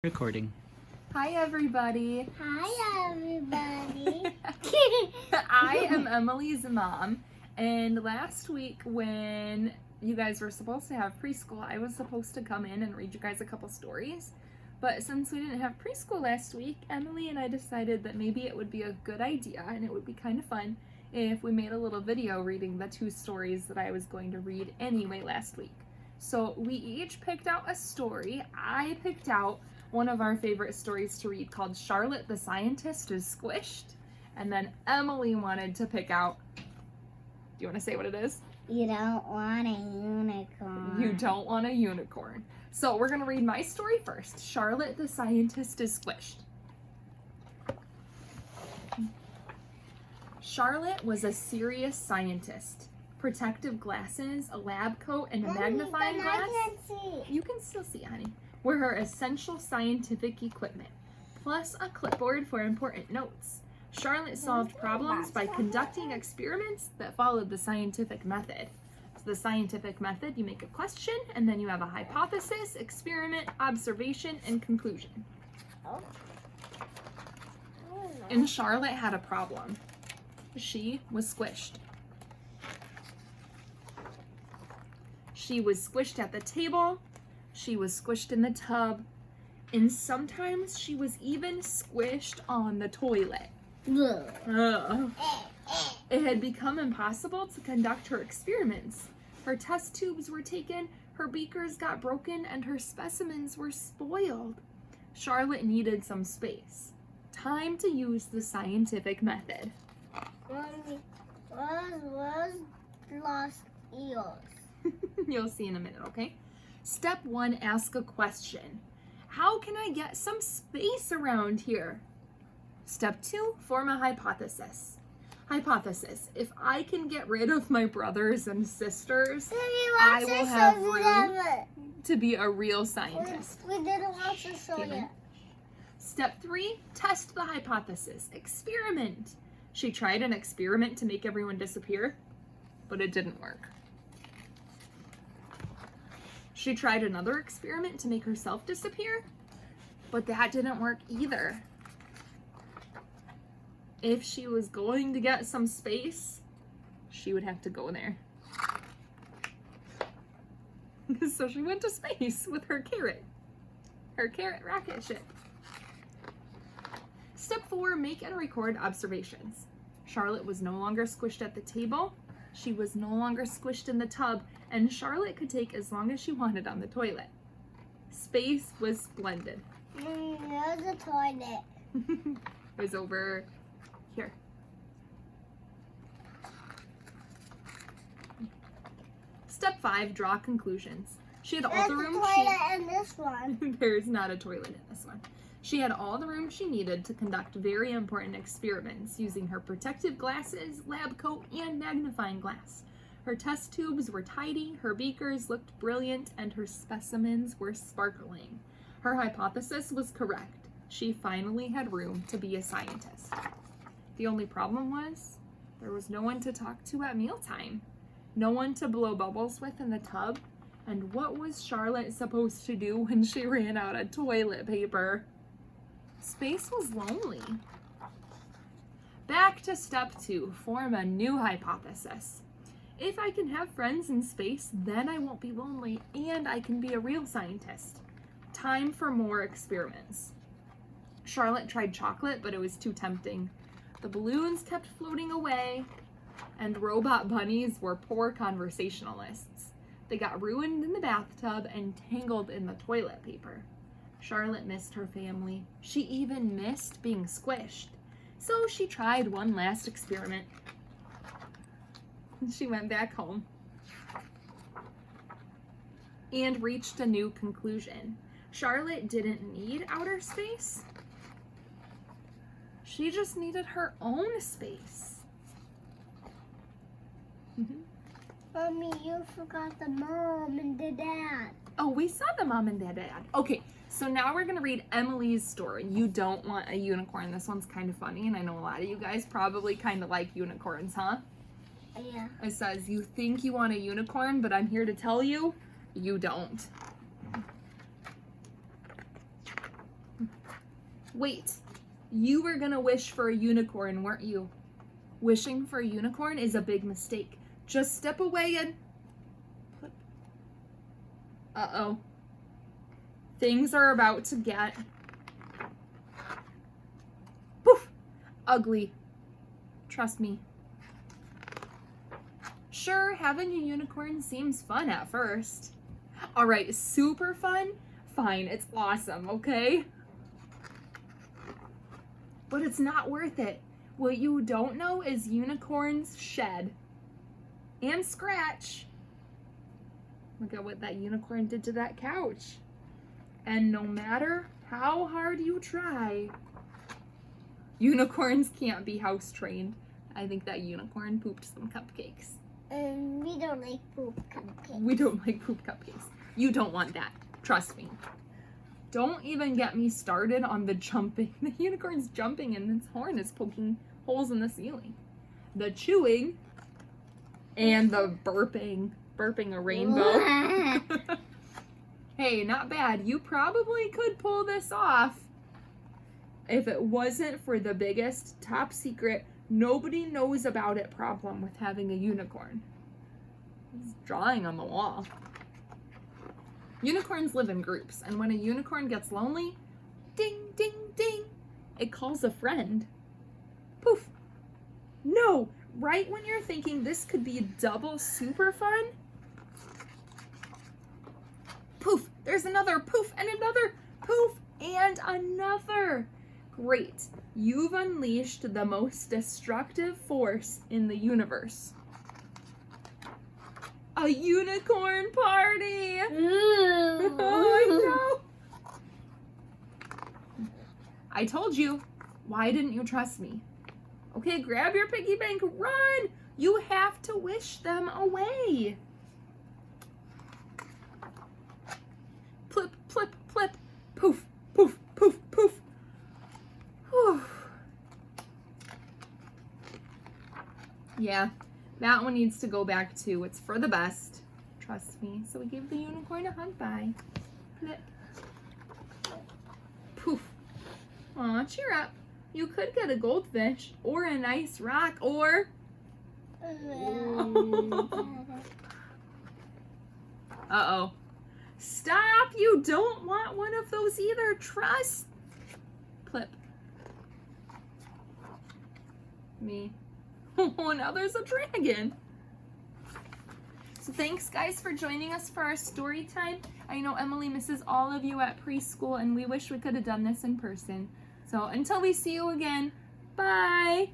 Recording. Hi everybody. Hi everybody. I am Emily's mom, and last week when you guys were supposed to have preschool, I was supposed to come in and read you guys a couple stories. But since we didn't have preschool last week, Emily and I decided that maybe it would be a good idea and it would be kind of fun if we made a little video reading the two stories that I was going to read anyway last week. So we each picked out a story. I picked out one of our favorite stories to read called Charlotte the Scientist is Squished. And then Emily wanted to pick out, do you want to say what it is? You don't want a unicorn. You don't want a unicorn. So we're going to read my story first. Charlotte the Scientist is Squished. Charlotte was a serious scientist. Protective glasses, a lab coat, and a magnifying glass. I can't see. You can still see, honey. Were her essential scientific equipment, plus a clipboard for important notes. Charlotte solved problems by conducting experiments that followed the scientific method. So the scientific method, you make a question, and then you have a hypothesis, experiment, observation, and conclusion. Oh. And Charlotte had a problem. She was squished. She was squished at the table. She was squished in the tub, and sometimes she was even squished on the toilet. Ugh. It had become impossible to conduct her experiments. Her test tubes were taken, her beakers got broken, and her specimens were spoiled. Charlotte needed some space. Time to use the scientific method. Was lost eels. You'll see in a minute, okay? Step 1, ask a question. How can I get some space around here? Step 2, form a hypothesis. Hypothesis, if I can get rid of my brothers and sisters, I will have room to be a real scientist. We didn't watch the show yet. Step 3, test the hypothesis. Experiment. She tried an experiment to make everyone disappear, but it didn't work. She tried another experiment to make herself disappear, but that didn't work either. If she was going to get some space, she would have to go there. So she went to space with her carrot rocket ship. Step 4, make and record observations. Charlotte was no longer squished at the table. She was no longer squished in the tub, and Charlotte could take as long as she wanted on the toilet. Space was splendid. There's a toilet. It was over here. Step 5, draw conclusions. She had all the room toilet in this one. There's not a toilet in this one. She had all the room she needed to conduct very important experiments using her protective glasses, lab coat, and magnifying glass. Her test tubes were tidy, her beakers looked brilliant, and her specimens were sparkling. Her hypothesis was correct. She finally had room to be a scientist. The only problem was, there was no one to talk to at mealtime, no one to blow bubbles with in the tub, and what was Charlotte supposed to do when she ran out of toilet paper? Space was lonely. Back to step 2, form a new hypothesis. If I can have friends in space, then I won't be lonely and I can be a real scientist. Time for more experiments. Charlotte tried chocolate, but it was too tempting. The balloons kept floating away, and robot bunnies were poor conversationalists. They got ruined in the bathtub and tangled in the toilet paper. Charlotte missed her family. She even missed being squished. So she tried one last experiment. She went back home and reached a new conclusion. Charlotte didn't need outer space. She just needed her own space. Mommy, you forgot the mom and the dad. Oh, we saw the mom and the dad. Okay, so now we're gonna read Emily's story. You don't want a unicorn. This one's kind of funny, and I know a lot of you guys probably kind of like unicorns, huh? Yeah. It says, you think you want a unicorn, but I'm here to tell you, you don't. Wait, you were gonna wish for a unicorn, weren't you? Wishing for a unicorn is a big mistake. Just step away and... Uh-oh. Things are about to get... Poof! Ugly. Trust me. Sure, having a unicorn seems fun at first. Alright, super fun? Fine, it's awesome, okay? But it's not worth it. What you don't know is unicorns shed. And scratch. Look at what that unicorn did to that couch. And no matter how hard you try, unicorns can't be house trained. I think that unicorn pooped some cupcakes. We don't like poop cupcakes. We don't like poop cupcakes. You don't want that. Trust me. Don't even get me started on the jumping. The unicorn's jumping and its horn is poking holes in the ceiling. The chewing and the burping a rainbow. Hey, not bad. You probably could pull this off if it wasn't for the biggest, top secret, nobody knows about it problem with having a unicorn. He's drawing on the wall. Unicorns live in groups, and when a unicorn gets lonely, ding, ding, ding, it calls a friend. Poof. No, right when you're thinking this could be double super fun, poof, there's another poof and another poof and another. Great, you've unleashed the most destructive force in the universe. A unicorn party! Oh, no! I told you. Why didn't you trust me? Okay, grab your piggy bank, run! You have to wish them away. Plip, plip, plip. Poof, poof, poof, poof. Whew. Yeah. That one needs to go back too. It's for the best. Trust me. So we give the unicorn a hug. Bye. Flip. Poof. Aw, cheer up. You could get a goldfish or a nice rock or... Uh-oh. Stop! You don't want one of those either. Trust. Clip. Me. Oh, now there's a dragon. So thanks, guys, for joining us for our story time. I know Emily misses all of you at preschool, and we wish we could have done this in person. So until we see you again, bye.